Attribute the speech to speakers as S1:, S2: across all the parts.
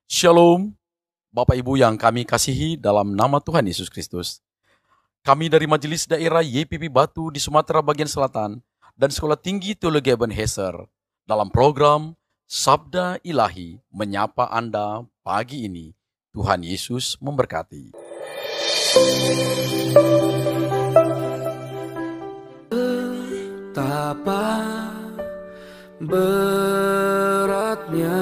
S1: Shalom, Bapak Ibu yang kami kasihi dalam nama Tuhan Yesus Kristus. Kami dari Majelis Daerah YPP Batu di Sumatera bagian Selatan dan Sekolah Tinggi Teologi Ebenezer dalam program Sabda Ilahi menyapa Anda pagi ini. Tuhan Yesus memberkati.
S2: Betapa beratnya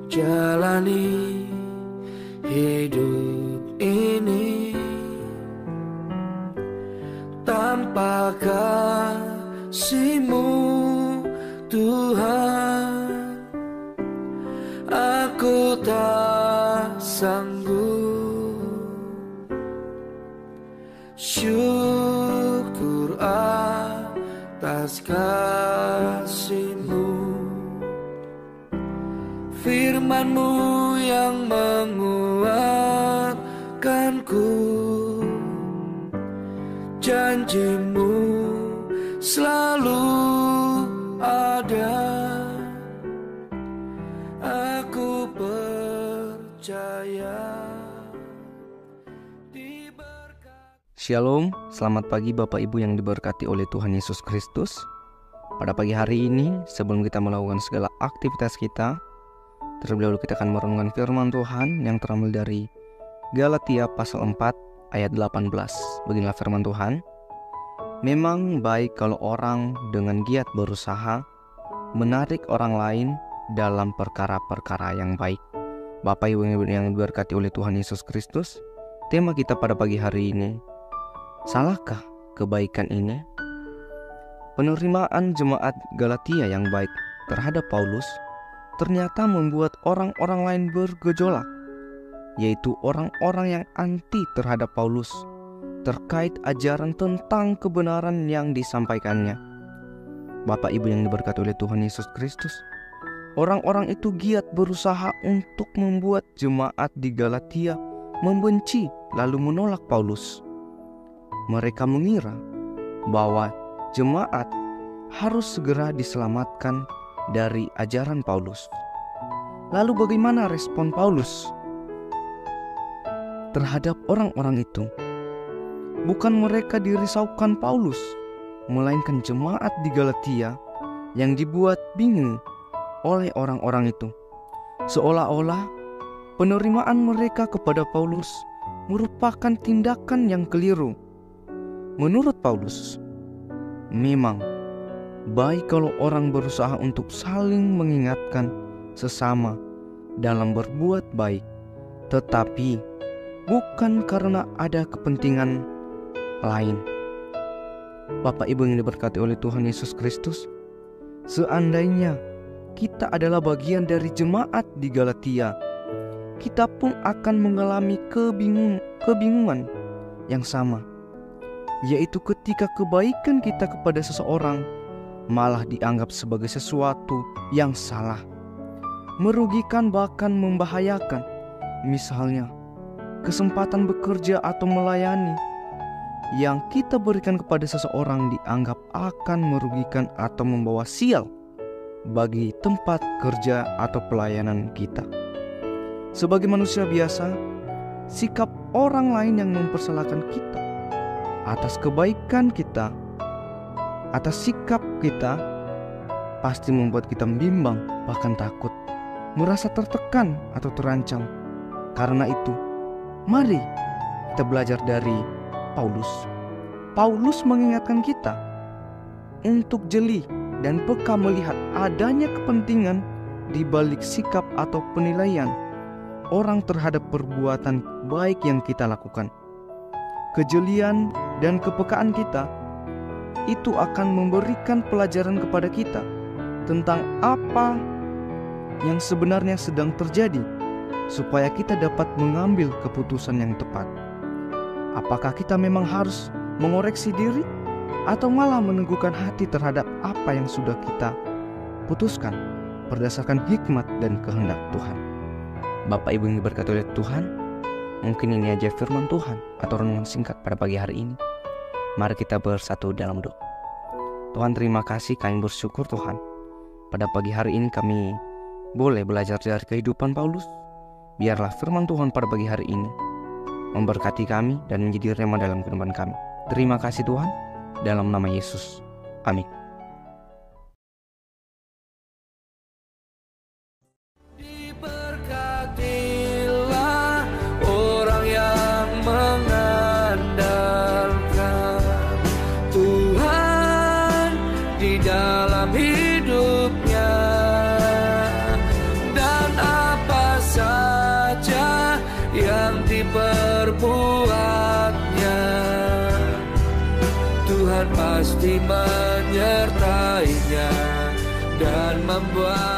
S2: jalani hidup ini tanpa kasih-Mu, Tuhan. Aku tak sanggup. Syukur atas kasih-Mu, firman-Mu yang menguatkanku, janji-Mu selalu ada. Aku percaya.
S3: Shalom, selamat pagi Bapak Ibu yang diberkati oleh Tuhan Yesus Kristus. Pada pagi hari ini, sebelum kita melakukan segala aktivitas kita, terlebih dahulu kita akan merenungkan firman Tuhan yang terambil dari Galatia pasal 4 ayat 18. Beginilah firman Tuhan. Memang baik kalau orang dengan giat berusaha menarik orang lain dalam perkara-perkara yang baik. Bapak Ibu yang diberkati oleh Tuhan Yesus Kristus, tema kita pada pagi hari ini, salahkah kebaikan ini? Penerimaan jemaat Galatia yang baik terhadap Paulus ternyata membuat orang-orang lain bergejolak, yaitu orang-orang yang anti terhadap Paulus terkait ajaran tentang kebenaran yang disampaikannya. Bapak Ibu yang diberkati oleh Tuhan Yesus Kristus, orang-orang itu giat berusaha untuk membuat jemaat di Galatia membenci lalu menolak Paulus. Mereka mengira bahwa jemaat harus segera diselamatkan dari ajaran Paulus. Lalu bagaimana respon Paulus terhadap orang-orang itu? Bukan mereka dirisaukan Paulus, melainkan jemaat di Galatia yang dibuat bingung oleh orang-orang itu. Seolah-olah penerimaan mereka kepada Paulus merupakan tindakan yang keliru. Menurut Paulus, memang baik kalau orang berusaha untuk saling mengingatkan sesama dalam berbuat baik, tetapi bukan karena ada kepentingan lain. Bapak Ibu yang diberkati oleh Tuhan Yesus Kristus, seandainya kita adalah bagian dari jemaat di Galatia, kita pun akan mengalami kebingungan yang sama, yaitu ketika kebaikan kita kepada seseorang malah dianggap sebagai sesuatu yang salah, merugikan bahkan membahayakan. Misalnya, kesempatan bekerja atau melayani yang kita berikan kepada seseorang dianggap akan merugikan atau membawa sial bagi tempat kerja atau pelayanan kita. Sebagai manusia biasa, sikap orang lain yang mempersalahkan kita atas kebaikan kita, atas sikap kita, pasti membuat kita bimbang, bahkan takut, merasa tertekan atau terancam. Karena itu, mari kita belajar dari Paulus. Paulus mengingatkan kita untuk jeli dan peka melihat adanya kepentingan di balik sikap atau penilaian orang terhadap perbuatan baik yang kita lakukan. Kejelian dan kepekaan kita itu akan memberikan pelajaran kepada kita tentang apa yang sebenarnya sedang terjadi, supaya kita dapat mengambil keputusan yang tepat. Apakah kita memang harus mengoreksi diri atau malah meneguhkan hati terhadap apa yang sudah kita putuskan berdasarkan hikmat dan kehendak Tuhan? Bapak Ibu yang diberkati oleh Tuhan, mungkin ini aja firman Tuhan atau renungan singkat pada pagi hari ini. Mari kita bersatu dalam doa. Tuhan, terima kasih, kami bersyukur Tuhan. Pada pagi hari ini kami boleh belajar dari kehidupan Paulus. Biarlah firman Tuhan pada pagi hari ini memberkati kami dan menjadi rema dalam kehidupan kami. Terima kasih Tuhan, dalam nama Yesus. Amin.
S2: Diberkatilah orang yang mengandalkan Tuhan di dalam hidupnya, dan apa saja yang diperbuatnya, Tuhan pasti menyertainya dan membuat